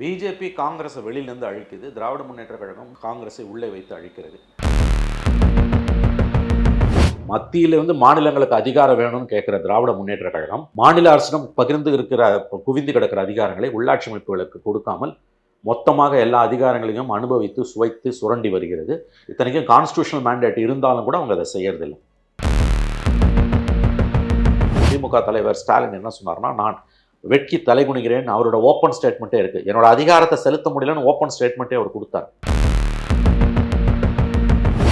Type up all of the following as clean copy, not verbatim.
BJP காங்கிரஸை வெளியிலிருந்து அழிக்குது, திராவிட முன்னேற்ற கழகம் காங்கிரஸை உள்ளே வைத்து அழிக்கிறது. மத்தியிலிருந்து மாநிலங்களுக்கு அதிகாரம் வேணும்னு கேட்கிற திராவிட முன்னேற்ற கழகம் மாநில அரசிடம் பகிர்ந்து இருக்கிற குவிந்து கிடக்கிற அதிகாரங்களை உள்ளாட்சி அமைப்புகளுக்கு கொடுக்காமல் மொத்தமாக எல்லா அதிகாரங்களையும் அனுபவித்து சுவைத்து சுரண்டி வருகிறது. இத்தனைக்கும் கான்ஸ்டியூஷனல் மேண்டேட் இருந்தாலும் கூட அவங்க அதை செய்யறதில்லை. திமுக தலைவர் ஸ்டாலின் என்ன சொன்னார்னா, நான் வெட்கி தலைகுனிகிறேன், அவரோட ஓப்பன் ஸ்டேட்மெண்ட்டே இருக்கு. என்னோட அதிகாரத்தை செலுத்த முடியலன்னு ஓப்பன் ஸ்டேட்மெண்ட்டே அவர் கொடுத்தார்.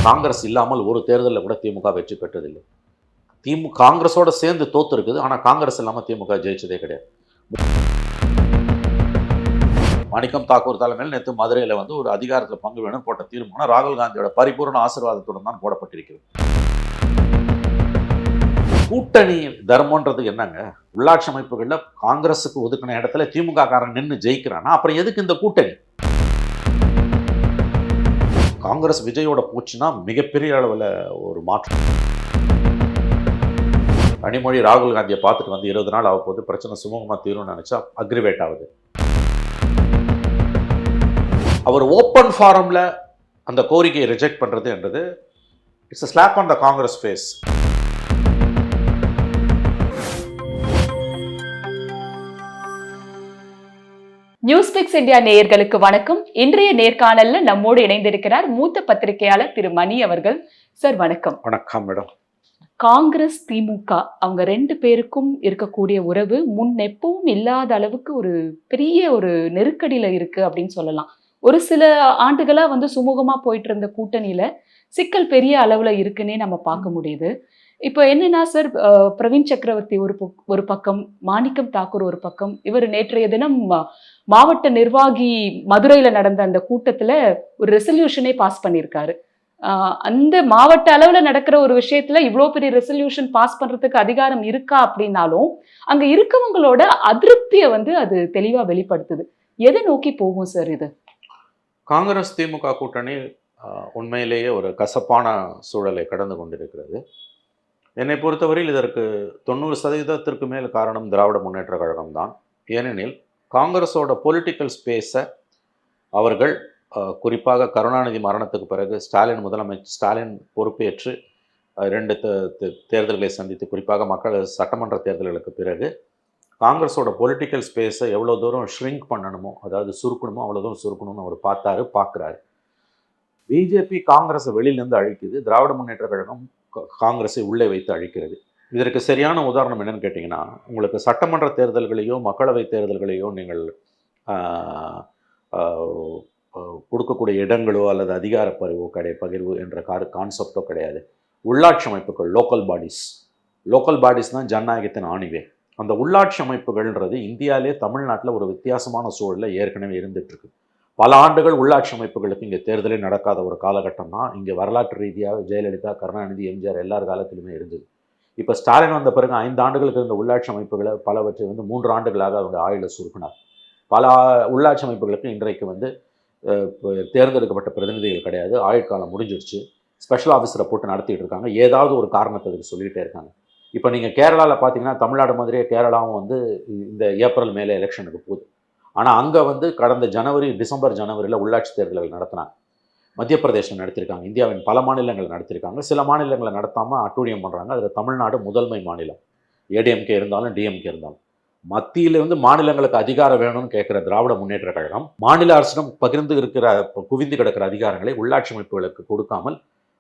காங்கிரஸ் இல்லாமல் ஒரு தேர்தலில் கூட திமுக வெற்றி பெற்றதில்லை. காங்கிரஸோட சேர்ந்து தோத்து இருக்குது, ஆனால் காங்கிரஸ் இல்லாமல் திமுக ஜெயிச்சதே கிடையாது. மாணிக்கம் தாக்கூர் தலைமையில் நேற்று மதுரையில் வந்து ஒரு அதிகாரத்தில் பங்கு வேணும் போட்ட தீர்மானம் ராகுல் காந்தியோட பரிபூர்ண ஆசீர்வாதத்துடன் தான் போடப்பட்டிருக்கிறது. கூட்டணி தர்மன்றது என்னங்க? உள்ளாட்சி அமைப்புகளில் காங்கிரஸுக்கு ஒதுக்கின இடத்துல திமுக காரன் நின்று ஜெயிக்கிறானா, அப்புறம் எதுக்கு இந்த கூட்டணி? காங்கிரஸ் விஜயோட போச்சுன்னா மிகப்பெரிய அளவில் ஒரு மாற்றம். கனிமொழி ராகுல் காந்தியை பார்த்துட்டு வந்து 20 நாள் ஆக போது, பிரச்சனை சுமூகமாக தீரும்னு நினைச்சா அக்ரிவேட் ஆகுது. அவர் ஓப்பன் ஃபாரம்ல அந்த கோரிக்கையை ரிஜெக்ட் பண்றது என்றது it's a slap on the Congress face. Newspix India நேயர்களுக்கு வணக்கம். இன்றைய நேர்காணல்ல நம்மோடு இணைந்திருக்கிறார் மூத்த பத்திரிகையாளர் திரு மணி அவர்கள். சார் வணக்கம். வணக்கம் மேடம். காங்கிரஸ் திமுக அவங்க 2 பேருக்கும் இருக்கக்கூடிய உறவு முன் எப்பவும் இல்லாத அளவுக்கு ஒரு பெரிய ஒரு நெருக்கடியில இருக்கு அப்படின்னு சொல்லலாம். ஒரு சில ஆண்டுகளா வந்து சுமூகமா போயிட்டு இருந்த கூட்டணியில சிக்கல் பெரிய அளவுல இருக்குன்னே நம்ம பார்க்க முடியுது. இப்போ என்னன்னா சார், பிரவீன் சக்கரவர்த்தி ஒரு பக்கம், மாணிக்கம் தாக்கூர் ஒரு பக்கம். இவர் நேற்றைய தினம் மாவட்ட நிர்வாகி மதுரையில நடந்த அந்த கூட்டத்துல ஒரு ரெசல்யூஷனே பாஸ் பண்ணியிருக்காரு. அந்த மாவட்ட அளவுல நடக்கிற ஒரு விஷயத்துல இவ்வளவு பெரிய ரெசல்யூஷன் பாஸ் பண்றதுக்கு அதிகாரம் இருக்கா அப்படின்னாலும் அங்க இருக்கவங்களோட அதிருப்தியை வந்து அது தெளிவா வெளிப்படுத்துது. எதை நோக்கி போகும் சார் இது? காங்கிரஸ் திமுக கூட்டணி உண்மையிலேயே ஒரு கசப்பான சூழலை கடந்து கொண்டிருக்கிறது. என்னை பொறுத்தவரையில் இதற்கு 90% மேல் காரணம் திராவிட முன்னேற்ற கழகம் தான். ஏனெனில் காங்கிரஸோட பொலிட்டிக்கல் ஸ்பேஸை அவர்கள் குறிப்பாக கருணாநிதி மரணத்துக்கு பிறகு ஸ்டாலின் பொறுப்பேற்று 2 தேர்தல்களை சந்தித்து, குறிப்பாக மக்கள் சட்டமன்ற தேர்தல்களுக்கு பிறகு காங்கிரஸோட பொலிட்டிக்கல் ஸ்பேஸை எவ்வளோ தூரம் ஷ்ரிங்க் பண்ணணுமோ, அதாவது சுருக்கணுமோ அவ்வளோ தூரம் சுருக்கணும்னு அவர் பார்க்குறாரு. பிஜேபி காங்கிரஸை வெளியிலேருந்து அழிக்குது, திராவிட முன்னேற்ற கழகம் காங்கிரஸை உள்ளே வைத்து அழிக்கிறது. இதற்கு சரியான உதாரணம் என்னன்னு கேட்டிங்கன்னா, உங்களுக்கு சட்டமன்ற தேர்தல்களையோ மக்களவை தேர்தல்களையோ நீங்கள் கொடுக்கக்கூடிய இடங்களோ அல்லது அதிகார பகிர்வு என்ற கான்செப்டோ கிடையாது. உள்ளாட்சி அமைப்புகள், லோக்கல் பாடிஸ் தான் ஜனநாயகத்தின் ஆணிவே. அந்த உள்ளாட்சி அமைப்புகள்ன்றது இந்தியாவிலே தமிழ்நாட்டில் ஒரு வித்தியாசமான சூழலில் ஏற்கனவே இருந்துகிட்ருக்கு. பல ஆண்டுகள் உள்ளாட்சி அமைப்புகளுக்கு இங்கே தேர்தலே நடக்காத ஒரு காலகட்டம் தான் இங்கே வரலாற்று ரீதியாக ஜெயலலிதா, கருணாநிதி, எம்ஜிஆர் எல்லார் காலத்திலுமே இருந்தது. இப்போ ஸ்டாலின் வந்த பிறகு 5 ஆண்டுகளுக்கு இருந்த உள்ளாட்சி அமைப்புகளை பலவற்றை வந்து 3 ஆண்டுகளாக அவங்க ஆயுள சுருக்கினார். பல உள்ளாட்சி அமைப்புகளுக்கு இன்றைக்கு வந்து தேர்ந்தெடுக்கப்பட்ட பிரதிநிதிகள் கிடையாது, ஆயுட்காலம் முடிஞ்சிடுச்சு. ஸ்பெஷல் ஆஃபீஸரை போட்டு நடத்திட்டு இருக்காங்க, ஏதாவது ஒரு காரணத்தை அதுக்கு சொல்லிகிட்டே இருக்காங்க. இப்போ நீங்கள் கேரளாவில் பார்த்தீங்கன்னா, தமிழ்நாடு மாதிரியே கேரளாவும் வந்து இந்த ஏப்ரல் மேலே எலெக்ஷனுக்கு போகுது. ஆனால் அங்கே வந்து கடந்த டிசம்பர் ஜனவரியில் உள்ளாட்சி தேர்தல்கள் நடத்தினாங்க. மத்திய பிரதேசம் நடத்தியிருக்காங்க, இந்தியாவின் பல மாநிலங்கள் நடத்தியிருக்காங்க. சில மாநிலங்களை நடத்தாமல் அட்டூழியம் பண்ணுறாங்க. அதில் தமிழ்நாடு முதன்மை மாநிலம். ஏடிஎம்கே இருந்தாலும் டிஎம்கே இருந்தாலும். மத்தியிலிருந்து மாநிலங்களுக்கு அதிகாரம் வேணும்னு கேட்குற திராவிட முன்னேற்ற கழகம் மாநில அரசிடம் பகிர்ந்து இருக்கிற குவிந்து கிடக்கிற அதிகாரங்களை உள்ளாட்சி அமைப்புகளுக்கு கொடுக்காமல்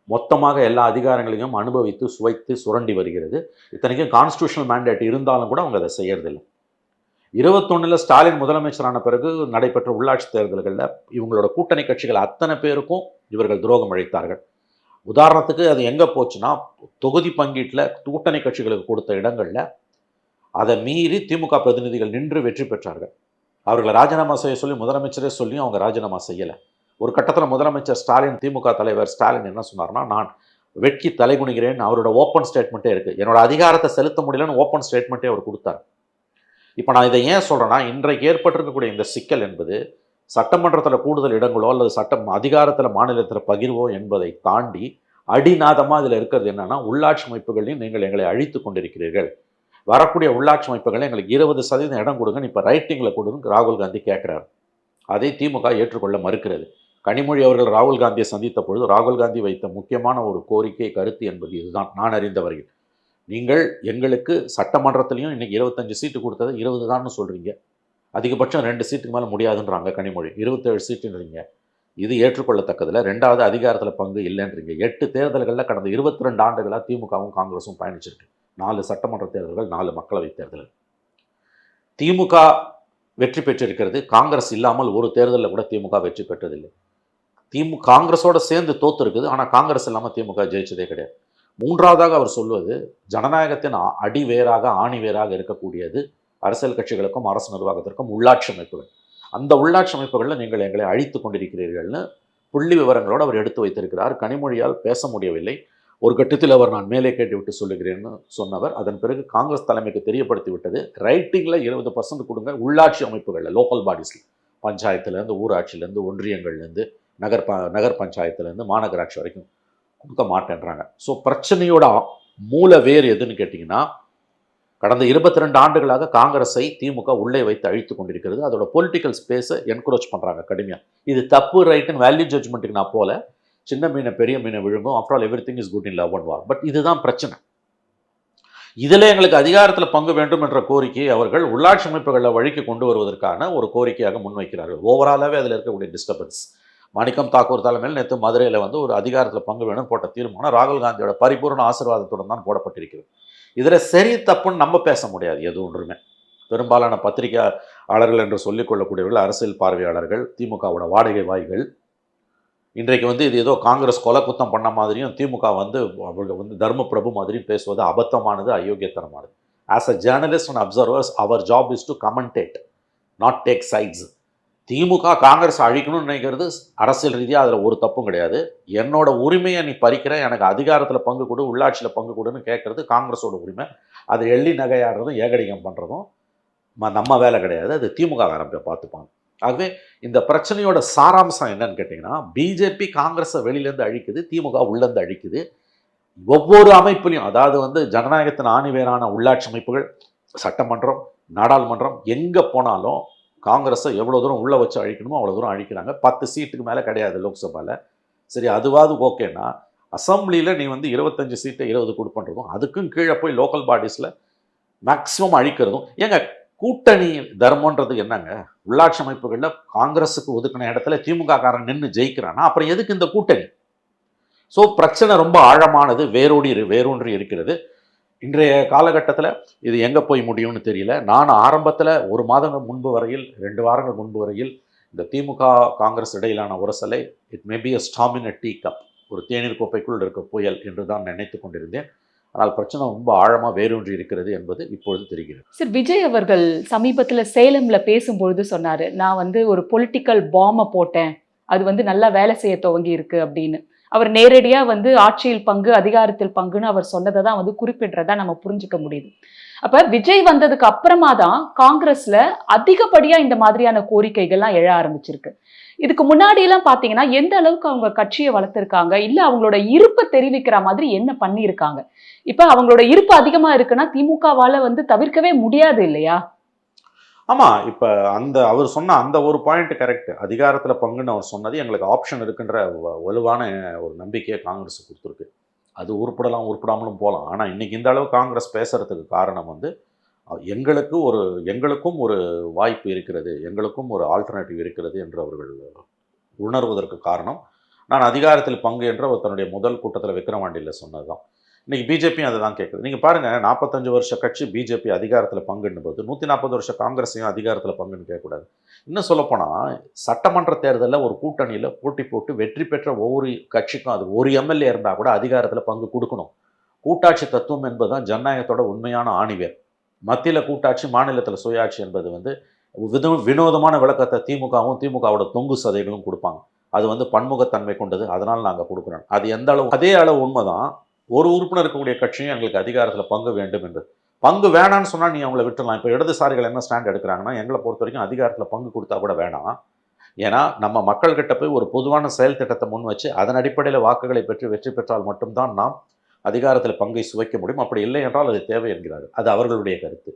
மொத்தமாக எல்லா அதிகாரங்களையும் அனுபவித்து சுவைத்து சுரண்டி வருகிறது. இத்தனைக்கும் கான்ஸ்டியூஷனல் மேண்டேட் இருந்தாலும் கூட அவங்க அதை செய்யறதில்லை. 21 ஸ்டாலின் முதலமைச்சரான பிறகு நடைபெற்ற உள்ளாட்சி தேர்தல்களில் இவங்களோட கூட்டணி கட்சிகள் அத்தனை பேருக்கும் இவர்கள் துரோகம் அளித்தார்கள். உதாரணத்துக்கு அது எங்கே போச்சுன்னா, தொகுதி பங்கீட்டில் கூட்டணி கட்சிகளுக்கு கொடுத்த இடங்களில் அதை மீறி திமுக பிரதிநிதிகள் நின்று வெற்றி பெற்றார்கள். அவர்களை ராஜினாமா செய்ய சொல்லி முதலமைச்சரே சொல்லியும் அவங்க ராஜினாமா செய்யலை. ஒரு கட்டத்தில் முதலமைச்சர் ஸ்டாலின், திமுக தலைவர் ஸ்டாலின் என்ன சொன்னார்னா, நான் வெட்கி தலைகுனிகிறேன், அவரோட ஓப்பன் ஸ்டேட்மெண்ட்டே இருக்குது. என்னோட அதிகாரத்தை செலுத்த முடியலன்னு ஓப்பன் ஸ்டேட்மெண்ட்டே அவர் கொடுத்தார். இப்போ நான் இதை ஏன் சொல்கிறேன்னா, இன்றைக்கு ஏற்பட்டிருக்கக்கூடிய இந்த சிக்கல் என்பது சட்டமன்றத்தில் கூடுதல் இடங்களோ அல்லது அதிகாரத்தில் மாநிலத்தில் பகிர்வோ என்பதை தாண்டி அடிநாதமாக இதில் இருக்கிறது என்னென்னா, உள்ளாட்சி அமைப்புகளையும் நீங்கள் எங்களை அழித்து கொண்டிருக்கிறீர்கள், வரக்கூடிய உள்ளாட்சி அமைப்புகளை எங்களுக்கு 20% இடம் கொடுங்கன்னு இப்போ ரைட்டிங்கில் கொடுங்க ராகுல் காந்தி கேட்குறாரு. அதை திமுக ஏற்றுக்கொள்ள மறுக்கிறது. கனிமொழி அவர்கள் ராகுல் காந்தியை சந்தித்த பொழுது ராகுல் காந்தி வைத்த முக்கியமான ஒரு கோரிக்கை கருத்து என்பது இதுதான், நான் அறிந்த வரையில். நீங்கள் எங்களுக்கு சட்டமன்றத்திலையும் இன்னைக்கு 25 சீட்டு கொடுத்தது 20 தான்னு சொல்கிறீங்க, அதிகபட்சம் 2 சீட்டுக்கு மேலே முடியாதுன்றாங்க கனிமொழி, 27 சீட்டுன்றீங்க, இது ஏற்றுக்கொள்ளத்தக்கதில்லை. ரெண்டாவது, அதிகாரத்தில் பங்கு இல்லைன்றீங்க. 8 தேர்தல்களில் கடந்த 22 ஆண்டுகளாக திமுகவும் காங்கிரஸும் பயணிச்சிருக்கு. 4 சட்டமன்ற தேர்தல்கள், 4 மக்களவை தேர்தல்கள். திமுக வெற்றி பெற்றிருக்கிறது, காங்கிரஸ் இல்லாமல் ஒரு தேர்தலில் கூட திமுக வெற்றி பெற்றதில்லை. காங்கிரஸோட சேர்ந்து தோத்து இருக்குது, ஆனால் காங்கிரஸ் இல்லாமல் திமுக ஜெயிச்சதே கிடையாது. மூன்றாவதாக அவர் சொல்வது, ஜனநாயகத்தின் அடிவேராக ஆணிவேராக இருக்கக்கூடியது அரசியல் கட்சிகளுக்கும் அரசு நிர்வாகத்திற்கும் உள்ளாட்சி அமைப்புகள். அந்த உள்ளாட்சி அமைப்புகளில் நீங்கள் எங்களை அழித்து கொண்டிருக்கிறீர்கள்னு புள்ளி விவரங்களோடு அவர் எடுத்து வைத்திருக்கிறார். கனிமொழியால் பேச முடியவில்லை. ஒரு கட்டத்தில் அவர் நான் மேலே கேட்டுவிட்டு சொல்லுகிறேன்னு சொன்னவர் அதன் பிறகு காங்கிரஸ் தலைமைக்கு தெரியப்படுத்தி விட்டது, ரைட்டிங்கில் 20% கொடுங்க உள்ளாட்சி அமைப்புகளில், லோக்கல் பாடிஸில், பஞ்சாயத்துலேருந்து ஊராட்சியிலேருந்து ஒன்றியங்கள்லேருந்து நகர் பஞ்சாயத்துலேருந்து மாநகராட்சி வரைக்கும் கொடுக்க மாட்டேன்றாங்க. ஸோ பிரச்சனையோட மூல வேர் எதுன்னு கேட்டிங்கன்னா, கடந்த 22 ஆண்டுகளாக காங்கிரஸை திமுக உள்ளே வைத்து அழித்து கொண்டிருக்கிறது. அதோட பொலிட்டிக்கல் ஸ்பேஸை என்கரேஜ் பண்ணுறாங்க கடுமையாக. இது தப்பு ரைட்டுன்னு வேல்யூ ஜட்ஜ்மெண்ட்டுக்கு நான் போல, சின்ன மீனை பெரிய மீனை விழுங்கும், after all everything is good in love and war. But இதுதான் பிரச்சனை. இதில் எங்களுக்கு அதிகாரத்தில் பங்கு வேண்டும் என்ற கோரிக்கையை அவர்கள் உள்ளாட்சி அமைப்புகளில் வழிக்கு கொண்டு வருவதற்கான ஒரு கோரிக்கையாக முன்வைக்கிறார்கள். ஓவராலாகவே அதில் இருக்கக்கூடிய டிஸ்டர்பன்ஸ். மாணிக்கம் தாக்கூர் தலைமையில் நேற்று மதுரையில் ஒரு அதிகாரத்தில் பங்கு வேணும் போட்ட தீர்மானம் ராகுல் காந்தியோட பரிபூர்ண ஆசீர்வாதத்துடன் தான் போடப்பட்டிருக்கிறது. இதில் சரி தப்புன்னு நம்ம பேச முடியாது. எது ஒன்றுமே பெரும்பாலான பத்திரிகையாளர்கள் என்று சொல்லிக்கொள்ளக்கூடியவர்கள் அரசியல் பார்வையாளர்கள், திமுகவோட வாடகை வாய்கள், இன்றைக்கு இது ஏதோ காங்கிரஸ் கொலை குத்தம் பண்ண மாதிரியும் திமுக அவர்கள் தர்ம பிரபு மாதிரியும் பேசுவது அபத்தமானது, அயோக்கியத்தனமானது. As a journalist and observers அவர் job is to commentate, not take sides. DMK Congress அழிக்கணும்னு நினைக்கிறது அரசியல் ரீதியாக அதில் ஒரு தப்பும் கிடையாது. என்னோட உரிமையை நீ பறிக்கிற, எனக்கு அதிகாரத்தில் பங்கு கொடு, உள்ளாட்சியில் பங்கு கொடுன்னு கேட்கறது காங்கிரஸோட உரிமை. அது எள்ளி நகையாடுறதும் ஏகடிகம் பண்ணுறதும் நம்ம வேலை கிடையாது, அது திமுக காரங்க பார்த்துப்பாங்க. ஆகவே இந்த பிரச்சனையோட சாராம்சம் என்னன்னு கேட்டிங்கன்னா, பிஜேபி காங்கிரஸை வெளியிலேருந்து அழிக்குது, திமுக உள்ளேருந்து அழிக்குது. ஒவ்வொரு அமைப்புலையும், அதாவது ஜனநாயகத்தின் ஆணிவேரான உள்ளாட்சி அமைப்புகள், சட்டமன்றம், நாடாளுமன்றம், எங்கே போனாலும் காங்கிரஸை எவ்வளோ தூரம் உள்ளே வச்சு அழிக்கணுமோ அவ்வளோ தூரம் அழிக்கிறாங்க. 10 சீட்டுக்கு மேலே கிடையாது லோக்சபாவில். சரி, அதுவாது ஓகேன்னா, அசம்பிளியில் நீ 25 சீட்டை 20 கொடுப்பன்றதும், அதுக்கும் கீழே போய் லோக்கல் பாடிஸில் மேக்ஸிமம் அழிக்கிறதும். ஏங்க கூட்டணி தர்மன்றது என்னங்க? உள்ளாட்சி அமைப்புகளில் காங்கிரஸுக்கு ஒதுக்கின இடத்துல திமுக காரன் நின்று ஜெயிக்கிறான்னா அப்புறம் எதுக்கு இந்த கூட்டணி? ஸோ பிரச்சனை ரொம்ப ஆழமானது, வேரூன்றி இருக்கிறது. இன்றைய காலகட்டத்தில் இது எங்கே போய் முடியும்னு தெரியல. நான் ஆரம்பத்தில் 1 மாதங்கள் முன்பு வரையில், 2 வாரங்கள் முன்பு வரையில் இந்த திமுக காங்கிரஸ் இடையிலான உரசலை it may be a storm in a tea cup, ஒரு தேநீர் கோப்பைக்குள் இருக்க புயல் என்று தான் நினைத்து கொண்டிருந்தேன். ஆனால் பிரச்சனை ரொம்ப ஆழமாக வேரூன்றி இருக்கிறது என்பது இப்பொழுது தெரிகிறது. சார், விஜய் அவர்கள் சமீபத்தில் சேலம்ல பேசும்பொழுது சொன்னார், நான் ஒரு பொலிட்டிக்கல் பாம்பை போட்டேன், அது நல்லா வேலை செய்ய துவங்கி இருக்கு அப்படின்னு. அவர் நேரடியா ஆட்சியில் பங்கு, அதிகாரத்தில் பங்குன்னு அவர் சொன்னதை தான் குறிப்பிடுறதா நம்ம புரிஞ்சுக்க முடியுது. அப்ப விஜய் வந்ததுக்கு அப்புறமா தான் காங்கிரஸ்ல அதிகப்படியா இந்த மாதிரியான கோரிக்கைகள்லாம் எழ ஆரம்பிச்சிருக்கு. இதுக்கு முன்னாடி எல்லாம் பாத்தீங்கன்னா எந்த அளவுக்கு அவங்க கட்சியை வளர்த்திருக்காங்க, இல்ல அவங்களோட இருப்பை தெரிவிக்கிற மாதிரி என்ன பண்ணியிருக்காங்க? இப்ப அவங்களோட இருப்பு அதிகமா இருக்குன்னா திமுகவால தவிர்க்கவே முடியாது இல்லையா? ஆமாம், இப்போ அவர் சொன்ன அந்த ஒரு பாயிண்ட் கரெக்ட். அதிகாரத்தில் பங்குன்னு அவர் சொன்னது எங்களுக்கு ஆப்ஷன் இருக்குன்ற வலுவான ஒரு நம்பிக்கையை காங்கிரஸ் கொடுத்துருக்கு. அது உருப்படலாம், உருப்படாமலும் போகலாம். ஆனால் இன்றைக்கி இந்த அளவு காங்கிரஸ் பேசுகிறதுக்கு காரணம் எங்களுக்கும் ஒரு வாய்ப்பு இருக்கிறது, எங்களுக்கும் ஒரு ஆல்டர்னேட்டிவ் இருக்கிறது என்று அவர்கள் உணர்வதற்கு காரணம் நான் அதிகாரத்தில் பங்கு என்ற தன்னுடைய முதல் கூட்டத்தில் விக்கிரவாண்டியில் சொன்னது தான். இன்றைக்கி பிஜேபியும் அதை தான் கேட்குது. நீங்கள் பாருங்கள், 45 வருஷ கட்சி பிஜேபி அதிகாரத்தில் பங்குன்னு போது 140 வருஷ காங்கிரஸையும் அதிகாரத்தில் பங்குன்னு கேட்கக்கூடாது. இன்னும் சொல்லப்போனால் சட்டமன்ற தேர்தலில் ஒரு கூட்டணியில் போட்டி போட்டு வெற்றி பெற்ற ஒவ்வொரு கட்சிக்கும் அது ஒரு எம்எல்ஏ இருந்தால் கூட அதிகாரத்தில் பங்கு கொடுக்கணும். கூட்டாட்சி தத்துவம் என்பது தான் ஜனநாயகத்தோட உண்மையான ஆணிவேர். மத்தியில் கூட்டாட்சி, மாநிலத்தில் சுயாட்சி என்பது வினோதமான விளக்கத்தை திமுகவும் திமுகவோட தொங்கு சதைகளும் கொடுப்பாங்க. அது பன்முகத்தன்மை கொண்டது, அதனால் நாங்கள் கொடுக்குறோம். அது எந்த அளவு, அதே அளவு உண்மைதான் ஒரு உறுப்பினர் இருக்கக்கூடிய கட்சியும் எங்களுக்கு அதிகாரத்தில் பங்கு வேண்டும் என்று. பங்கு வேணான்னு சொன்னால் நீ அவங்கள விட்டுடலாம். இப்போ இடதுசாரிகள் என்ன ஸ்டாண்ட் எடுக்கிறாங்கன்னா, எங்களை பொறுத்த வரைக்கும் அதிகாரத்தில் பங்கு கொடுத்தா கூட வேணாம், ஏன்னா நம்ம மக்கள்கிட்ட போய் ஒரு பொதுவான செயல் திட்டத்தை முன் வச்சு அதன் அடிப்படையில் வாக்குகளை பெற்று வெற்றி பெற்றால் மட்டும்தான் நாம் அதிகாரத்தில் பங்கை சுவைக்க முடியும். அப்படி இல்லை என்றால் அது தேவை என்கிறார்கள். அது அவர்களுடைய கருத்து,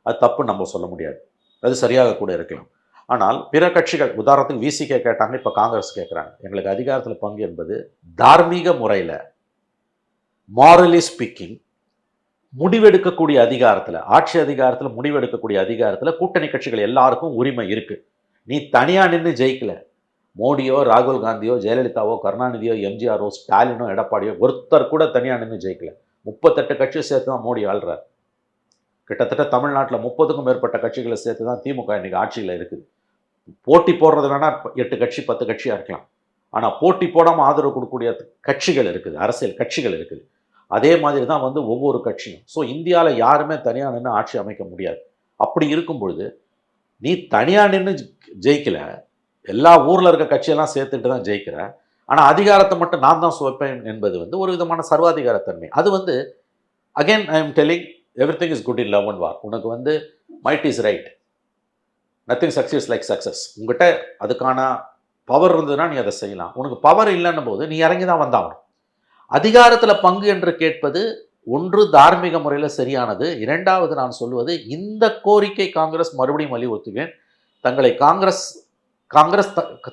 அது தப்பு நம்ம சொல்ல முடியாது, அது சரியாக கூட இருக்கலாம். ஆனால் பிற கட்சிகள் உதாரணத்துக்கு விசிகே கேட்டாங்க, இப்போ காங்கிரஸ் கேட்குறாங்க. எங்களுக்கு அதிகாரத்தில் பங்கு என்பது தார்மீக முறையில், மாரலி ஸ்பீக்கிங், முடிவெடுக்கக்கூடிய அதிகாரத்தில், ஆட்சி அதிகாரத்தில் முடிவெடுக்கக்கூடிய அதிகாரத்தில் கூட்டணி கட்சிகள் எல்லாருக்கும் உரிமை இருக்குது. நீ தனியாக நின்று ஜெயிக்கல. மோடியோ, ராகுல் காந்தியோ, ஜெயலலிதாவோ, கருணாநிதியோ, எம்ஜிஆரோ, ஸ்டாலினோ, எடப்பாடியோ ஒருத்தர் கூட தனியாக நின்று ஜெயிக்கல. 38 கட்சியை சேர்த்து தான் மோடி ஆள்றார். கிட்டத்தட்ட தமிழ்நாட்டில் 30க்கும் மேற்பட்ட கட்சிகளை சேர்த்து தான் திமுக இன்னைக்கு ஆட்சியில் இருக்குது. போட்டி போடுறது வேணால் 8 கட்சி 10 கட்சியாக இருக்கலாம். ஆனால் போட்டி போடாமல் ஆதரவு கொடுக்கக்கூடிய கட்சிகள் இருக்குது, அரசியல் கட்சிகள் இருக்குது. அதே மாதிரி தான் வந்து ஒவ்வொரு கட்சியும். ஸோ இந்தியாவில் யாருமே தனியாக நின்று ஆட்சி அமைக்க முடியாது. அப்படி இருக்கும் பொழுது நீ தனியாக நின்று ஜெயிக்கல, எல்லா ஊரில் இருக்க கட்சியெல்லாம் சேர்த்துட்டு தான் ஜெயிக்கிற. ஆனால் அதிகாரத்தை மட்டும் நான் தான் சுவைப்பேன் என்பது வந்து ஒரு விதமான சர்வாதிகாரத்தன்மை. அது வந்து again I am telling everything is good in love and வார். உனக்கு வந்து might is right, nothing success like success. உங்ககிட்ட அதுக்கான பவர் இருந்ததுன்னா நீ அதை செய்யலாம். உனக்கு பவர் இல்லைன்னும் போது நீ இறங்கி தான் வந்தாகணும். அதிகாரத்தில் பங்கு என்று கேட்பது ஒன்று தார்மீக முறையில் சரியானது. இரண்டாவது நான் சொல்வது, இந்த கோரிக்கை காங்கிரஸ் மறுபடியும் வலியுறுத்துவேன். தங்களை காங்கிரஸ்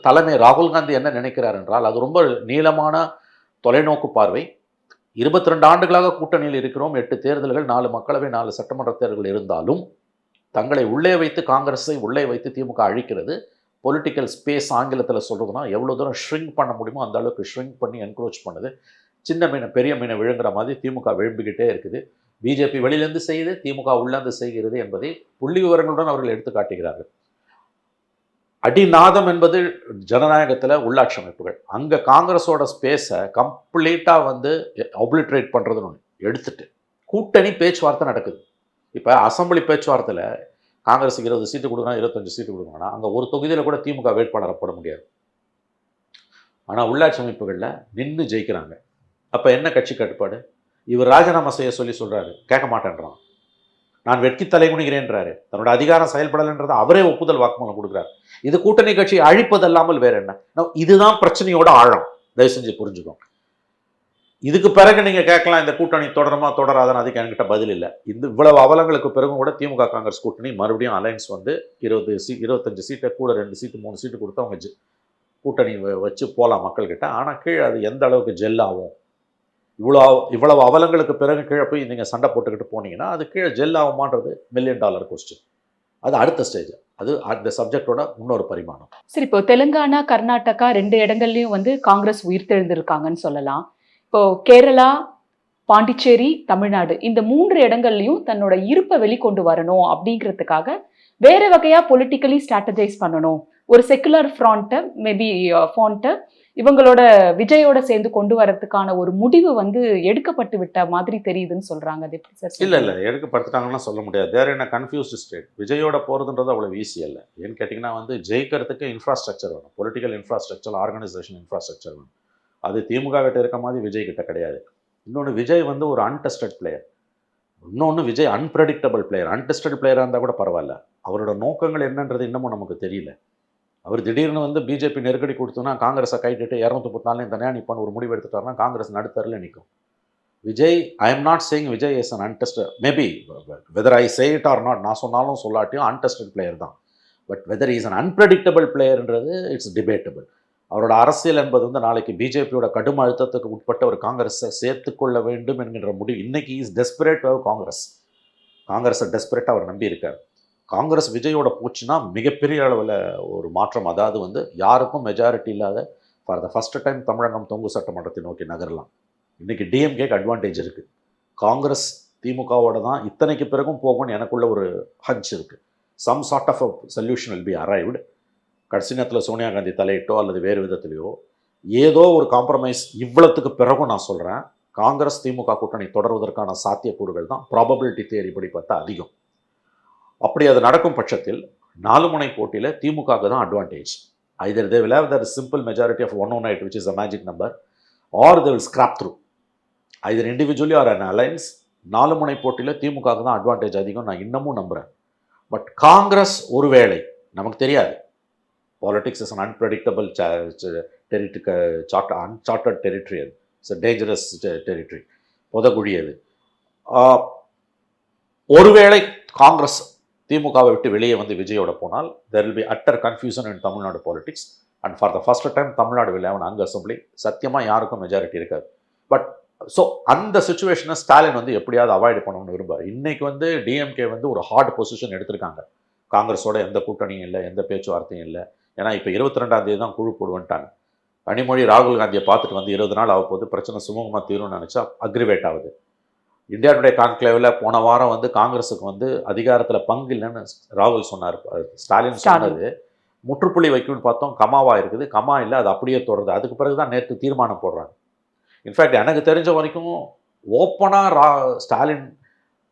தலைமை ராகுல் காந்தி என்ன நினைக்கிறார் என்றால், அது ரொம்ப நீளமான தொலைநோக்கு பார்வை. 22 ஆண்டுகளாக கூட்டணியில் இருக்கிறோம். 8 தேர்தல்கள், 4 மக்களவை, 4 சட்டமன்ற தேர்தல்கள் இருந்தாலும் தங்களை உள்ளே வைத்து, காங்கிரஸை உள்ளே வைத்து திமுக அழிக்கிறது. பொலிட்டிக்கல் ஸ்பேஸ் ஆங்கிலத்தில் சொல்கிறதுனா எவ்வளோ தூரம் ஷ்ரிங்க் பண்ண முடியுமோ அந்த அளவுக்கு ஷ்ரிங்க் பண்ணி என்க்ரோச் பண்ணுது. சின்ன மீனை பெரிய மீனை விழுங்குற மாதிரி திமுக விழும்பிக்கிட்டே இருக்குது. பிஜேபி வெளியிலேருந்து செய்யுது, திமுக உள்ளேருந்து செய்கிறது என்பதை புள்ளி விவரங்களுடன் அவர்கள் எடுத்து காட்டுகிறார்கள். அடிநாதம் என்பது ஜனநாயகத்தில் உள்ளாட்சி அமைப்புகள். அங்கே காங்கிரஸோட ஸ்பேஸை கம்ப்ளீட்டாக வந்து ஆப்லிட்ரேட் பண்ணுறதுன்னு எடுத்துட்டு கூட்டணி பேச்சுவார்த்தை நடக்குது. இப்போ அசம்பிளி பேச்சுவார்த்தையில் காங்கிரஸுக்கு 20 சீட்டு கொடுக்குறாங்க, 25 சீட்டு கொடுக்குறாங்கன்னா அங்கே ஒரு தொகுதியில் கூட திமுக வேட்பாளரை போட முடியாது. ஆனால் உள்ளாட்சி அமைப்புகளில் நின்று ஜெயிக்கிறாங்க. அப்போ என்ன கட்சி கட்டுப்பாடு? இவர் ராஜினாமா செய்ய சொல்கிறாரு, கேட்க மாட்டேன்றான். நான் வெட்கி தலைகுனிகிறேன்றாரு. தன்னோட அதிகாரம் செயல்படலைன்றதை அவரே ஒப்புதல் வாக்குமூலம் கொடுக்குறாரு. இது கூட்டணி கட்சி அழிப்பதல்லாமல் வேற என்ன? இதுதான் பிரச்சனையோட ஆழம். தயவு செஞ்சு புரிஞ்சுக்கோங்க. இதுக்கு பிறகு நீங்க கேட்கலாம், இந்த கூட்டணி தொடருமா தொடராதான்னு. அதுக்கு என்கிட்ட பதில் இல்லை. இவ்வளவு அவலங்களுக்கு பிறகும் கூட திமுக காங்கிரஸ் கூட்டணி மறுபடியும் அலையன்ஸ் வந்து 25 சீட்டை கூட 2 சீட்டு 3 சீட்டு கொடுத்து அவங்க கூட்டணி வச்சு போகலாம் மக்கள்கிட்ட. ஆனால் கீழே அது எந்த அளவுக்கு ஜெல்லாகும், இவ்வளவு அவலங்களுக்கு பிறகு கீழே போய் நீங்கள் சண்டை போட்டுக்கிட்டு போனீங்கன்னா அது கீழே ஜெல் ஆகுமான்றது $1 மில்லியன் கொஸ்டின். அது அடுத்த ஸ்டேஜ். அது அந்த சப்ஜெக்டோட இன்னொரு பரிமாணம். சரி, இப்போ தெலுங்கானா, கர்நாடகா 2 இடங்கள்லையும் வந்து காங்கிரஸ் உயிர்த்தெழுந்திருக்காங்கன்னு சொல்லலாம். இப்போ கேரளா, பாண்டிச்சேரி, தமிழ்நாடு இந்த 3 இடங்கள்லையும் தன்னோட இருப்பை வெளிக்கொண்டு வரணும் அப்படிங்கிறதுக்காக வேற வகையா பொலிட்டிக்கலி ஸ்ட்ராட்டஜைஸ் பண்ணணும். ஒரு செக்குலர் ஃப்ராண்ட்டை மேபி ஃபாண்ட்டை இவங்களோட விஜயோட சேர்ந்து கொண்டு வரதுக்கான ஒரு முடிவு வந்து எடுக்கப்பட்டு விட்ட மாதிரி தெரியுதுன்னு சொல்றாங்க. அது எப்படி சார்? இல்லை எடுக்கப்படுத்தாங்கன்னா சொல்ல முடியாது. தேர் இன் அ கன்ஃபியூஸ்டு ஸ்டேட். விஜயோட போகிறதுன்றது அவ்வளோ ஈஸி இல்லை. ஏன்னு கேட்டிங்கன்னா வந்து ஜெயிக்கிறதுக்கு இன்ஃப்ராஸ்ட்ரக்சர் வேணும், பொலிட்டிக்கல் இன்ஃப்ராஸ்ட்ரக்சர், ஆர்கனைசேஷன் இன்ஃப்ராஸ்ட்ரக்சர் வேணும். அது திமுக கிட்ட இருக்க மாதிரி விஜய் கிட்ட கிடையாது. இன்னொன்று, விஜய் வந்து ஒரு அன்டெஸ்டட் பிளேயர். இன்னொன்று, விஜய் அன்பிரடிக்டபிள் பிளேயர். அன்டெஸ்டட் பிளேயராக இருந்தால் கூட பரவாயில்ல, அவரோட நோக்கங்கள் என்னன்றது இன்னமும் நமக்கு தெரியல. அவர் திடீர்னு வந்து பிஜேபி நெருக்கடி கொடுத்தோன்னா காங்கிரஸை கைட்டு 234 தனியாக நிற்பான்னு ஒரு முடிவு எடுத்துட்டாருன்னா காங்கிரஸ் நடுத்தரில் நிற்கும். Vijay, I am not saying Vijay is an untested, maybe whether I say it or not, நான் சொன்னாலும் சொல்லாட்டியும் அன்டெஸ்டட் பிளேயர் தான். But whether is an unpredictable பிளேயர்ன்றது இட்ஸ் டிபேட்டபிள். அவரோட அரசியல் என்பது வந்து நாளைக்கு பிஜேபியோட கடும் அழுத்தத்துக்கு உட்பட்ட ஒரு காங்கிரஸை சேர்த்துக்கொள்ள வேண்டும் என்கின்ற முடிவு. இன்னைக்கு இஸ் டெஸ்பரேட் காங்கிரஸை டெஸ்பரேட்டாக அவர் நம்பி இருக்கார். காங்கிரஸ் விஜயோட போச்சுன்னா மிகப்பெரிய அளவில் ஒரு மாற்றம். அதாவது வந்து யாருக்கும் மெஜாரிட்டி இல்லாத ஃபார் த ஃபர்ஸ்ட் டைம் தமிழகம் தொங்கு சட்டமன்றத்தை நோக்கி நகரலாம். இன்றைக்கி டிஎம்கேக்கு அட்வான்டேஜ் இருக்குது. காங்கிரஸ் திமுகவோட தான் இத்தனைக்கு பிறகும் போகும்னு எனக்குள்ள ஒரு ஹஞ்ச் இருக்குது. Some sort of a solution will be arrived. கடைசி நேரத்தில் சோனியா காந்தி தலையிட்டோ அல்லது வேறு விதத்திலையோ ஏதோ ஒரு காம்ப்ரமைஸ். இவ்வளத்துக்கு பிறகும் நான் சொல்கிறேன், காங்கிரஸ் திமுக கூட்டணி தொடர்வதற்கான சாத்தியக்கூறுகள் தான் ப்ராபபிலிட்டி தியரி படி பார்த்தா அதிகம். அப்படி அது நடக்கும் பட்சத்தில் 4 முனை போட்டியில் திமுகவுக்கு தான் advantage. Either they will have that simple majority of 108 which is a magic number, or they will scrap through either individually or an alliance. 4 முனை போட்டியில் திமுகவுக்கு தான் அட்வான்டேஜ் அதிகம், நான் இன்னமும் நம்புகிறேன். பட் காங்கிரஸ் ஒருவேளை, நமக்கு தெரியாது, politics is an unpredictable unsorted territory. அது இட்ஸ் அ டேஞ்சரஸ் டெரிட்டரி, புதகுழி அது. ஒருவேளை காங்கிரஸ் திமுகவை விட்டு வெளியே வந்து விஜயோட போனால் there will be utter confusion in Tamil Nadu politics. And for the first time Tamil Nadu will have an அங்க அசம்பிளி. சத்தியமாக யாருக்கும் மெஜாரிட்டி இருக்காது. பட் ஸோ அந்த சுச்சுவேஷனை ஸ்டாலின் வந்து எப்படியாவது அவாய்ட் பண்ணணும்னு விரும்பார். இன்னைக்கு வந்து டிஎம்கே வந்து ஒரு ஹார்ட் பொசிஷன் எடுத்திருக்காங்க. காங்கிரஸோட எந்த கூட்டணியும் இல்லை, எந்த பேச்சுவார்த்தையும் இல்லை. ஏன்னா இப்போ 22ஆம் தேதி தான் குழு போடுவேன்ட்டாங்க. கனிமொழி ராகுல் காந்தியை பார்த்துட்டு வந்து 20 நாள் ஆக போது, பிரச்சனை சுமூகமாக தீரும்னு நினச்சா அக்ரிவேட் ஆகுது. இந்தியா டுடே கான்க்ளேவில் போன வாரம் வந்து காங்கிரஸுக்கு வந்து அதிகாரத்தில் பங்கு இல்லைன்னு ராகுல் சொன்னார். ஸ்டாலின் சொன்னது முற்றுப்புள்ளி வைக்கணும்னு பார்த்தோம், கமாவா இருக்குது. கமா இல்லை, அது அப்படியே தொடருது. அதுக்கு பிறகு தான் நேற்று தீர்மானம் போடுறாங்க. இன்ஃபேக்ட் எனக்கு தெரிஞ்ச வரைக்கும் ஓப்பனாக ஸ்டாலின்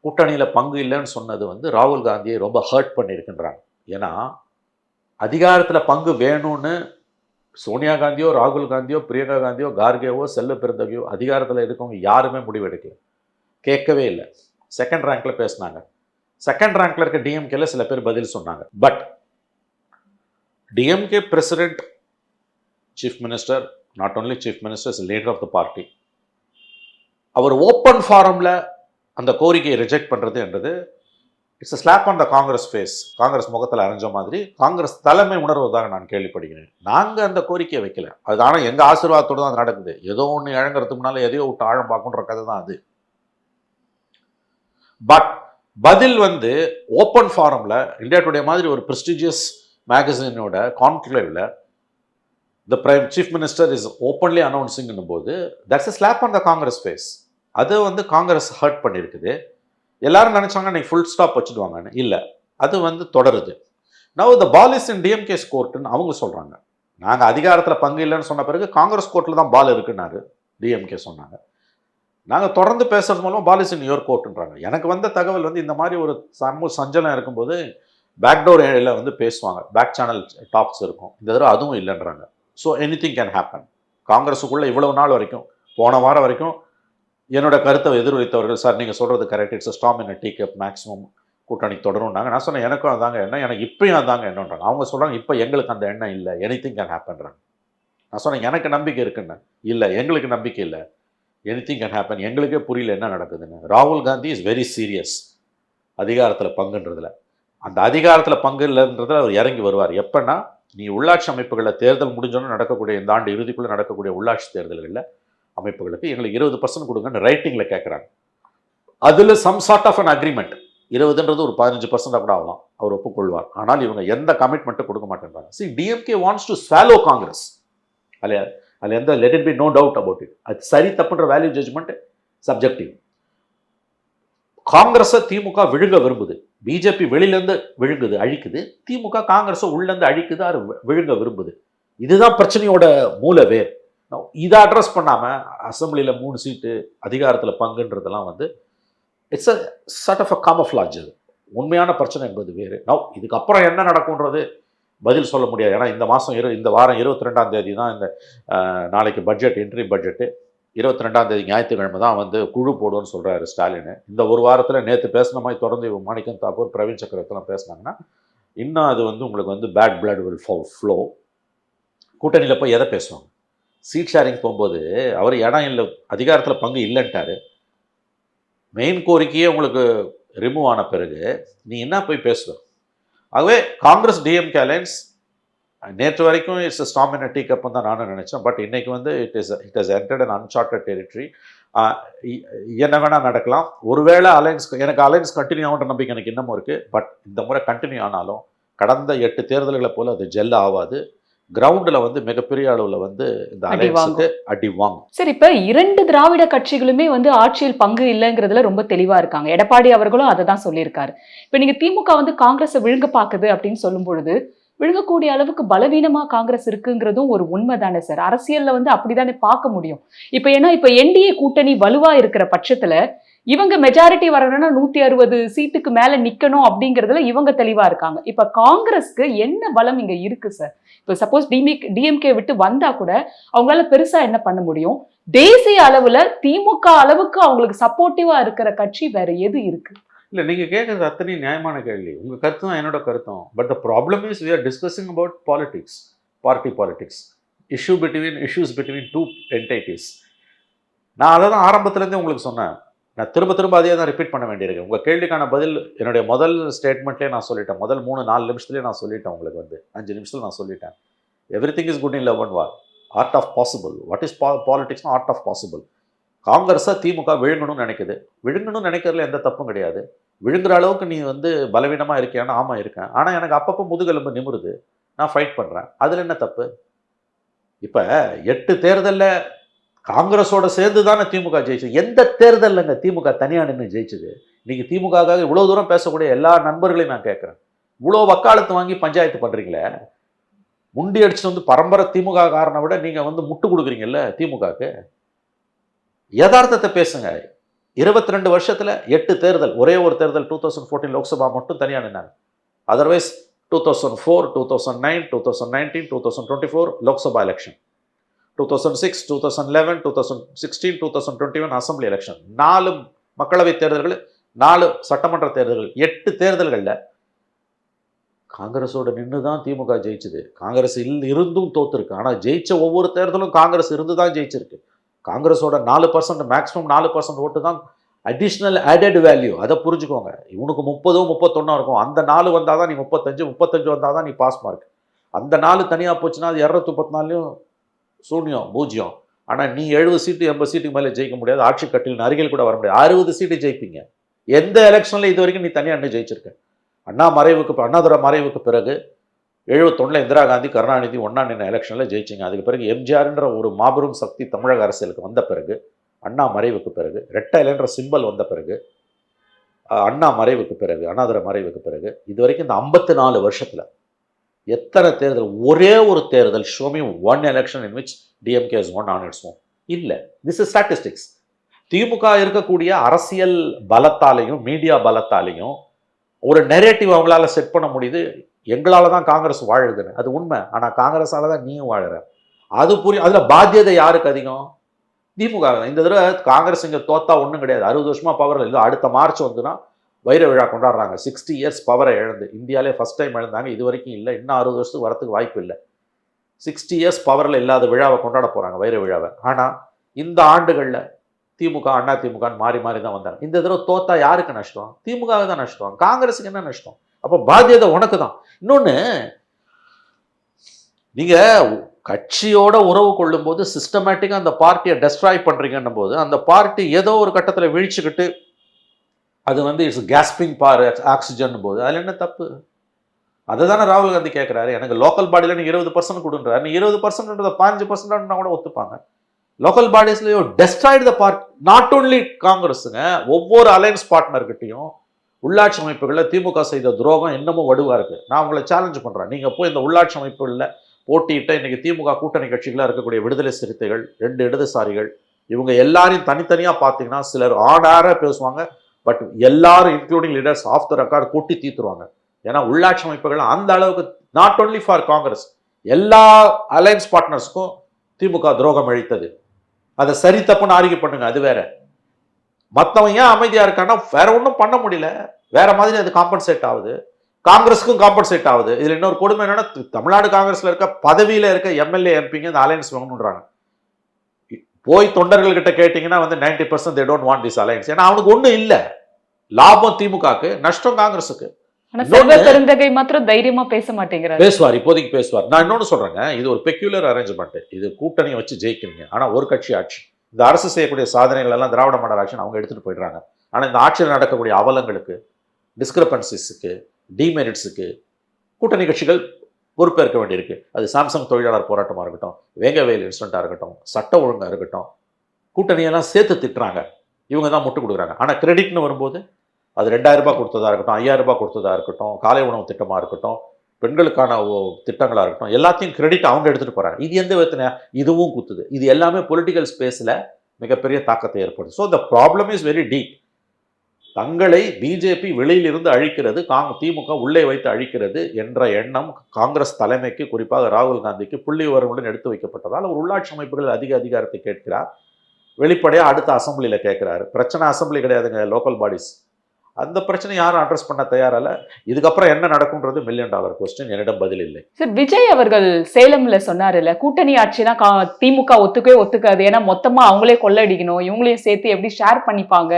கூட்டணியில் பங்கு இல்லைன்னு சொன்னது வந்து ராகுல் காந்தியை ரொம்ப ஹர்ட் பண்ணியிருக்கின்றாங்க. ஏன்னா அதிகாரத்தில் பங்கு வேணும்னு சோனியா காந்தியோ, ராகுல் காந்தியோ, பிரியங்கா காந்தியோ, கார்கேவோ, செல்ல பிறந்தகையோ அதிகாரத்தில் இருக்கவங்க யாருமே முடிவெடுக்கல, கேட்கவே இல்லை. செகண்ட் ரேங்க்ல பேசினாங்க. செகண்ட் ரேங்க்ல இருக்க டிஎம்கேல சில பேர் பதில் சொன்னாங்க. But DMK president, chief minister, not only chief minister, is leader of the party. அவர் ஓப்பன் ஃபாரம்ல அந்த கோரிக்கையை ரிஜெக்ட் பண்றது என்றது it's slap on the Congress face. காங்கிரஸ் முகத்தில் அரைஞ்ச மாதிரி காங்கிரஸ் தலைமை உணர்வதாக நான் கேள்விப்படுகிறேன். நாங்கள் அந்த கோரிக்கையை வைக்கல. அது ஆனால் எங்கள் ஆசீர்வாதத்தோடு தான் நடக்குது. ஏதோ ஒன்று இழங்கிறதுக்கு முன்னால எதையோ விட்டு ஆழம் பார்க்கணுன்ற கதை தான் அது. பட் பதில் வந்து ஓப்பன் ஃபாரம்ல இந்தியா டுடே மாதிரி ஒரு ப்ரெஸ்டிஜியஸ் மேகசினோட கான்க்ளேவ்ல the prime chief minister is openly announcing போது that's a slap on the Congress face. அது வந்து காங்கிரஸ் ஹர்ட் பண்ணியிருக்குது. எல்லாரும் நினைச்சாங்க நீ ஃபுல் ஸ்டாப் வச்சுடுவாங்கன்னு. இல்லை, அது வந்து தொடருது. Now the ball is in DMK's கோர்ட்டுன்னு அவங்க சொல்றாங்க. நாங்கள் அதிகாரத்தில் பங்கு இல்லைன்னு சொன்ன பிறகு காங்கிரஸ் கோர்ட்டில் தான் பால் இருக்குன்னாரு டிஎம்கே சொன்னாங்க. நாங்கள் தொடர்ந்து பேசுறது மூலம் பால் இஸ் இன் யுவர் கோர்ட்டுன்றாங்க. எனக்கு வந்த தகவல் வந்து இந்த மாதிரி ஒரு சஞ்சலம் இருக்கும்போது பேக்டோர் ஏரியாவில் வந்து பேசுவாங்க, பேக் சேனல் டாக்ஸ் இருக்கும். இந்த தடவை அதுவும் இல்லைன்றாங்க. So anything can happen. காங்கிரஸுக்குள்ள இவ்வளவு நாள் வரைக்கும், போன வாரம் வரைக்கும் என்னோட கருத்தை எதிரொலித்தவர்கள், சார் நீங்கள் சொல்கிறது correct, it's storm in tea cup, maximum கூட்டணி தொடரும்னாங்க. நான் சொன்னேன் எனக்கும் அதாங்க எண்ணம், எனக்கு இப்பயும் அதாங்க எண்ணம்ன்றாங்க. அவங்க சொல்கிறாங்க இப்போ எங்களுக்கு அந்த எண்ணம் இல்லை, எனிதிங் கேன் ஹேப்பன்றாங்க. நான் சொன்னேன் எனக்கு நம்பிக்கை இருக்குன்னு. இல்லை, எங்களுக்கு நம்பிக்கை இல்லை, எனிதிங் கேன் ஹேப்பன். எங்களுக்கே புரியல என்ன நடக்குதுன்னு. ராகுல் காந்தி இஸ் வெரி சீரியஸ் அதிகாரத்தில் பங்குன்றதுல. அந்த அதிகாரத்தில் பங்கு இல்லைன்றதில் அவர் இறங்கி வருவார். எப்பன்னா நீ உள்ளாட்சி அமைப்புகளில் தேர்தல் முடிஞ்சோன்னு நடக்கக்கூடிய இந்த ஆண்டு இறுதிக்குள்ளே நடக்கக்கூடிய உள்ளாட்சி தேர்தல்களில் அமைப்புகளுக்கு எங்களுக்கு 20% கொடுங்கன்னு ரைட்டிங்கில் கேட்குறாங்க. அதில் some sort of an agreement, 20ன்றது ஒரு 15% கூட ஆகலாம், அவர் ஒப்புக்கொள்வார். ஆனால் இவங்க எந்த கமிட்மெண்ட்டும் கொடுக்க மாட்டேன்றாங்க. See, DMK wants to swallow Congress. அதில் எந்த let it be no doubt about it. அது சரி தப்புன்ற வேல்யூ ஜட்ஜ்மெண்ட் சப்ஜெக்டிவ். காங்கிரஸை திமுக விழுங்க விரும்புது, பிஜேபி வெளியிலேருந்து விழுங்குது, அழிக்குது. திமுக காங்கிரஸை உள்ளேருந்து அழிக்குது, அது விழுங்க விரும்புது. இதுதான் பிரச்சனையோட மூலவே. இதை அட்ரஸ் பண்ணாமல் அசம்பிளியில் 3 சீட்டு அதிகாரத்தில் பங்குன்றதெல்லாம் வந்து it's a sort of a camouflage. அது உண்மையான பிரச்சனை என்பது வேறு. இதுக்கப்புறம் என்ன நடக்கும்ன்றது பதில் சொல்ல முடியாது. ஏன்னா இந்த வாரம் 22ஆம் தேதி தான் இந்த நாளைக்கு பட்ஜெட், இன்ட்ரி பட்ஜெட்டு. 22ஆம் தேதி ஞாயிற்றுக்கிழமை தான் வந்து குழு போடுவோன்னு சொல்கிறாரு ஸ்டாலின். இந்த ஒரு வாரத்தில் நேற்று பேசின மாதிரி தொடர்ந்து மாணிக்கம் தாக்கூர், பிரவீன் சக்கரவர்த்திலாம் பேசினாங்கன்னா இன்னும் அது வந்து உங்களுக்கு வந்து பேட் பிளட் வில் ஃப்ளோ. கூட்டணியில் போய் எதை பேசுவாங்க? சீட் ஷேரிங் போகும்போது அவர் இடம் இல்லை, அதிகாரத்தில் பங்கு இல்லைன்ட்டாரு. மெயின் கோரிக்கையே உங்களுக்கு ரிமூவ் ஆன பிறகு நீ என்ன போய் பேசுவ? ஆகவே காங்கிரஸ் டிஎம்கே அலையன்ஸ் நேற்று வரைக்கும் இட்ஸ் ஸ்டாம் இன் டீ கப்னு தான் நானும் நினச்சேன். பட் இன்னைக்கு வந்து it has entered an unsorted territory. என்ன வேணால் நடக்கலாம். ஒருவேளை எனக்கு அலையன்ஸ் கண்டினியூ ஆகுன்ற நம்பிக்கை எனக்கு இன்னமும் இருக்குது. பட் இந்த முறை கண்டினியூ ஆனாலும் கடந்த 8 தேர்தல்களை போல் அது ஜெல் ஆகாது. கிரவுண்டில் வந்து மிகப்பெரிய அளவில் வந்து இந்த அலையன்ஸுக்கு அடி வாங்கும். சரி, இப்போ 2 திராவிட கட்சிகளுமே வந்து ஆட்சியில் பங்கு இல்லைங்கிறதுல ரொம்ப தெளிவா இருக்காங்க. எடப்பாடி அவர்களும் அதை தான் சொல்லியிருக்காரு. இப்போ நீங்க திமுக வந்து காங்கிரஸை விழுங்க பாக்குது அப்படின்னு சொல்லும் பொழுது விழுங்கக்கூடிய அளவுக்கு பலவீனமா காங்கிரஸ் இருக்குங்கிறதும் ஒரு உண்மை தானே சார்? அரசியல்ல வந்து அப்படித்தானே பார்க்க முடியும். இப்போ ஏன்னா இப்போ என்டிஏ கூட்டணி வலுவா இருக்கிற பட்சத்துல இவங்க மெஜாரிட்டி வரணும்னா 160 சீட்டுக்கு மேல நிக்கணும் அப்படிங்கிறதுல இவங்க தெளிவா இருக்காங்க. இப்ப காங்கிரஸ்க்கு என்ன பலம் இங்க இருக்கு சார்? இப்போ சப்போஸ் டிஎம்கே விட்டு வந்தா கூட அவங்களால பெருசா என்ன பண்ண முடியும்? தேசிய அளவுல திமுக அளவுக்கு அவங்களுக்கு சப்போர்ட்டிவா இருக்கிற கட்சி வேற எது இருக்கு? இல்லை, நீங்கள் கேட்குறது அத்தனை நியாயமான கேள்வி. உங்கள் கருத்து தான் என்னோட கருத்தும். But the problem is we are discussing about politics, party politics, issues between 2 entities. நான் அதை தான் ஆரம்பத்துலேருந்தே உங்களுக்கு சொன்னேன். நான் திரும்ப திரும்ப அதே தான் ரிப்பீட் பண்ண வேண்டியிருக்கு. உங்கள் கேள்விக்கான பதில் என்னுடைய முதல் ஸ்டேட்மெண்ட்லேயே நான் சொல்லிட்டேன். முதல் 3-4 நிமிஷத்துலேயே நான் சொல்லிட்டேன். உங்களுக்கு வந்து 5 நிமிஷத்தில் நான் சொல்லிட்டேன். Everything is good in love and war. Art of possible. What is பாலிடிக்ஸ்னா ஆர்ட் ஆஃப் பாசிபிள். காங்கிரஸை திமுக விழுங்கணும்னு நினைக்குது. விழுங்கணும்னு நினைக்கிறதுல எந்த தப்பும் கிடையாது. விழுங்குற அளவுக்கு நீ வந்து பலவீனமாக இருக்கியான்னு ஆமாம் இருக்கேன். ஆனால் எனக்கு அப்பப்போ முதுகெலும்பு நிமிருது. நான் ஃபைட் பண்ணுறேன். அதில் என்ன தப்பு? இப்போ 8 தேர்தலில் காங்கிரஸோட சேர்ந்து தானே திமுக ஜெயிச்சது. எந்த தேர்தலில்ங்க திமுக தனியாக நின்று ஜெயிச்சது? இன்னைக்கு திமுகவுக்காக இவ்வளோ தூரம் பேசக்கூடிய எல்லா நண்பர்களையும் நான் கேட்குறேன். இவ்வளோ வக்காலத்து வாங்கி பஞ்சாயத்து பண்ணுறீங்களே, முண்டி அடிச்சுட்டு வந்து பரம்பரை திமுக காரனை விட நீங்கள் வந்து முட்டு கொடுக்குறீங்கல்ல திமுகவுக்கு. யதார்த்தத்தை பேசுங்க. 22 வருஷத்தில் 8 தேர்தல், ஒரே ஒரு தேர்தல் 2014 லோக்சபா மட்டும் தனியாக நின்னாங்க. Otherwise 2004, 2009, 2019, 2024 Lok Sabha election, 2006, 2011, 2016, 2021 assembly election, 4 மக்களவைத் தேர்தல்கள், 4 சட்டமன்ற தேர்தல்கள், 8 தேர்தல்களில் காங்கிரஸோட நின்று தான் திமுக ஜெயிச்சுது. காங்கிரஸ் இருந்தும் தோத்துருக்கு. ஆனால் ஜெயிச்ச ஒவ்வொரு தேர்தலும் காங்கிரஸ் இருந்து தான் ஜெயிச்சிருக்கு. காங்கிரஸோட 4%, மேக்ஸிமம் 4% ஓட்டு தான் அடிஷ்னல் ஆடட் வேல்யூ. அதை புரிஞ்சுக்கோங்க. இவனுக்கு 30 31 இருக்கும். அந்த 4 வந்தால் தான் நீ 35 வந்தால் தான் நீ பாஸ் மார்க். அந்த 4 தனியாக போச்சுன்னா அது 234 சூன்யம், பூஜ்யம். ஆனால் நீ 70 சீட்டு 80 சீட்டுக்கு மேலே ஜெயிக்க முடியாது. ஆட்சி கட்டிலின் அருகில் கூட வர முடியாது. 60 சீட்டு ஜெயிப்பீங்க. எந்த எலெக்ஷனில் இது வரைக்கும் நீ தனியாக நின்று ஜெயிச்சிருக்க? அண்ணாதுரை மறைவுக்கு பிறகு 71 இந்திரா காந்தி கருணாநிதி ஒன்றா நின்ற எலெக்ஷனில் ஜெயிச்சிங்க. அதுக்கு பிறகு எம்ஜிஆர்ன்ற ஒரு மாபெரும் சக்தி தமிழக அரசியலுக்கு வந்த பிறகு, அண்ணா மறைவுக்கு பிறகு, ரெட்டை இலைன்ற சிம்பல் வந்த பிறகு, அண்ணா மறைவுக்கு பிறகு, அண்ணாதுரை மறைவுக்கு பிறகு, இது வரைக்கும் இந்த 54 வருஷத்தில் எத்தனை தேர்தல்? ஒரே ஒரு தேர்தல், show me one election in which DMK is one on its own. இல்லை, திஸ் இஸ் ஸ்டாட்டிஸ்டிக்ஸ். திமுக இருக்கக்கூடிய அரசியல் பலத்தாலையும் மீடியா பலத்தாலையும் ஒரு நெரேட்டிவ் அவங்களால செட் பண்ண முடியுது. எங்களால் தான் காங்கிரஸ் வாழுதுன்னு. அது உண்மை. ஆனால் காங்கிரஸால தான் நீயும் வாழுற. அது புரியும். அதில் பாத்தியதை யாருக்கு அதிகம்? திமுக தான். இந்த தடவை காங்கிரஸ் இங்கே தோத்தா ஒன்றும் கிடையாது. 60 வருஷமாக பவரில் இல்லை. அடுத்த மார்ச் வந்துன்னா வைர விழா கொண்டாடுறாங்க. 60 இயர்ஸ் பவரை இழந்து. இந்தியாவிலே ஃபர்ஸ்ட் டைம் இழந்தாங்க. இது வரைக்கும் இல்லை. இன்னும் 60 வருஷத்துக்கு வரத்துக்கு வாய்ப்பு இல்லை. 60 இயர்ஸ் பவரில் இல்லாத விழாவை கொண்டாட போகிறாங்க, வைர விழாவை. ஆனால் இந்த ஆண்டுகளில் திமுக அண்ணா திமுகன்னு மாறி மாறி தான் வந்தாங்க. இந்த தடவை தோத்தா யாருக்கு நஷ்டம்? திமுகவுக்கு தான் நஷ்டம். காங்கிரஸுக்கு என்ன நஷ்டம்? அப்போ பாத்தியதை உனக்கு தான். இன்னொன்று, நீங்கள் கட்சியோட உறவு கொள்ளும் போது சிஸ்டமேட்டிக்காக அந்த பார்ட்டியை டெஸ்ட்ராய் பண்ணுறீங்கன்னும் போது, அந்த பார்ட்டி ஏதோ ஒரு கட்டத்தில் வீழ்ச்சிக்கிட்டு அது வந்து இட்ஸ் கேஸ்பிங் பார் ஆக்சிஜன் போது அதில் என்ன தப்பு? அதை தானே ராகுல் காந்தி கேட்குறாரு. எனக்கு லோக்கல் பாடியில் நீ 20% கொடுன்றாரு. நீ 20%ன்றத 5% கூட ஒத்துப்பாங்க. லோக்கல் பாடிஸ்லையோ destroyed the part, not only காங்கிரஸுங்க, ஒவ்வொரு அலையன்ஸ் பார்ட்னர்கிட்டையும் உள்ளாட்சி அமைப்புகளில் திமுக செய்த துரோகம் இன்னமும் வடுவாக இருக்குது. நான் உங்களை சேலஞ்ச் பண்ணுறேன். நீங்கள் போய் இந்த உள்ளாட்சி அமைப்புகளில் போட்டியிட்ட இன்றைக்கி திமுக கூட்டணி கட்சிகளாக இருக்கக்கூடிய விடுதலை சிறுத்தைகள், 2 இடதுசாரிகள், இவங்க எல்லாரையும் தனித்தனியாக பார்த்தீங்கன்னா சிலர் ஆடார பேசுவாங்க. பட் எல்லாரும் including leaders of the record கொட்டி தீத்துருவாங்க. ஏன்னா உள்ளாட்சி அமைப்புகள் அந்த அளவுக்கு நாட் ஓன்லி ஃபார் காங்கிரஸ், எல்லா அலையன்ஸ் பார்ட்னர்ஸுக்கும் திமுக துரோகம் அளித்தது. அதை சரி தப்புன்னு ஆர்கியூ பண்ணுங்க, அது வேற. மற்றவன் ஏன் அமைதியாக இருக்கான்னா வேற ஒன்றும் பண்ண முடியல. வேற மாதிரி அது காம்பன்சேட் ஆகுது. காங்கிரஸுக்கும் காம்பன்சேட் ஆகுது. இதில் இன்னொரு கொடுமை என்னன்னா, தமிழ்நாடு காங்கிரஸில் இருக்க பதவியில் இருக்க எம்எல்ஏ எம்பிங்க இந்த அலையன்ஸ் வேணுன்றாங்க. போய் தொண்டர்கள்கிட்ட கேட்டிங்கன்னா வந்து 90% they don't want this alliance. ஏன்னா அவனுக்கு ஒன்றும் இல்லை. லாபம் திமுகக்கு, நஷ்டம் காங்கிரஸுக்கு. பெருந்தகை மாத்திரம் தைரியமா பேச மாட்டேங்கிறார். பேசுவார், இப்போதைக்கு பேசுவார். நான் இன்னொன்று சொல்றேங்க, இது ஒரு பெக்யூலர் அரேஞ்ச்மெண்ட். இது கூட்டணியை வச்சு ஜெயிக்கிறீங்க. ஆனால் ஒரு கட்சி ஆட்சி. இந்த அரசு செய்யக்கூடிய சாதனைகள் எல்லாம் திராவிட மாடல் ஆட்சி அவங்க எடுத்துட்டு போயிடுறாங்க. ஆனால் இந்த ஆட்சியில் நடக்கக்கூடிய அவலங்களுக்கு, டிஸ்கிரபன்சிஸுக்கு, டிமெரிட்ஸுக்கு கூட்டணி கட்சிகள் பொறுப்பேற்க வேண்டியிருக்கு. அது சாம்சங் தொழிலாளர் போராட்டமாக இருக்கட்டும், வேங்கவேல் இன்சிடென்ட்டாக இருக்கட்டும், சட்ட ஒழுங்காக இருக்கட்டும், கூட்டணியெல்லாம் சேர்த்து திட்டுறாங்க. இவங்க தான் முட்டு கொடுக்குறாங்க. ஆனால் கிரெடிட்னு வரும்போது அது 2000 ரூபாய் கொடுத்ததாக இருக்கட்டும், 5000 ரூபாய் கொடுத்ததாக இருக்கட்டும், காலை உணவு திட்டமாக இருக்கட்டும், பெண்களுக்கான திட்டங்களாக இருக்கட்டும், எல்லாத்தையும் கிரெடிட் அவங்க எடுத்துகிட்டு போகிறாங்க. இது எந்த விதத்துல இதுவும் குத்துது. இது எல்லாமே பொலிட்டிக்கல் ஸ்பேஸில் மிகப்பெரிய தாக்கத்தை ஏற்படுது. So the problem is very deep. தங்களை பிஜேபி வெளியிலிருந்து அழிக்கிறது, திமுக உள்ளே வைத்து அழிக்கிறது என்ற எண்ணம் காங்கிரஸ் தலைமைக்கு, குறிப்பாக ராகுல் காந்திக்கு புள்ளி விவரங்களுடன் எடுத்து வைக்கப்பட்டதால் அவர் உள்ளாட்சி அமைப்புகளில் அதிக அதிகாரத்தை கேட்கிறார். வெளிப்படையாக அடுத்த அசம்பிளியில் கேட்குறாரு. பிரச்சனை அசம்பிளி கிடையாதுங்க, லோக்கல் பாடிஸ். அந்த பிரச்சனை யாரும் அட்ரஸ் பண்ண தயாரில்ல. இதுக்கப்புறம் என்ன நடக்கும்ன்றது $1 மில்லியன் கொஸ்டின். என்னிடம் பதில் இல்லை. சார், விஜய் அவர்கள் சேலம்ல சொன்னாருல்ல, கூட்டணி ஆட்சினா திமுக ஒத்துக்கவே ஒத்துக்காது, ஏன்னா மொத்தமா அவங்களே கொள்ளடிக்கணும், இவங்களையும் சேர்த்து எப்படி ஷேர் பண்ணிப்பாங்க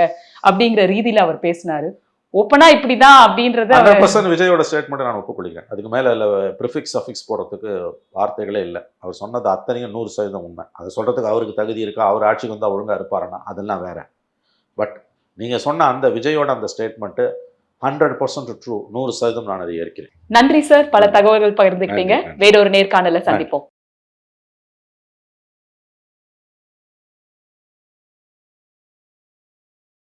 அப்படிங்கிற ரீதியில அவர் பேசினாரு. ஓப்பனா இப்படிதான் அப்படின்றத 100% விஜயோட ஸ்டேட்மெண்ட் நான் ஒப்புக்கொள்கிறேன். அதுக்கு மேல அதில் ப்ரிஃபிக்ஸ் சஃபிக்ஸ் போடுறதுக்கு வார்த்தைகளே இல்லை. அவர் சொன்னது அத்தனையும் 100% உண்மை. அதை சொல்றதுக்கு அவருக்கு தகுதி இருக்கா, அவர் ஆட்சிக்கு வந்தால் ஒழுங்கா இருப்பாருன்னா அதெல்லாம் வேற. பட் நீங்க சொன்ன அந்த விஜயோட அந்த ஸ்டேட்மெண்ட் 100% ட்ரூ. 100% நான் அதை ஏற்கிறேன். நன்றி சார், பல தகவல்கள் பகிர்ந்துக்கிட்டீங்க. நன்றி. வேறொரு நேர்காணல சந்திப்போம்.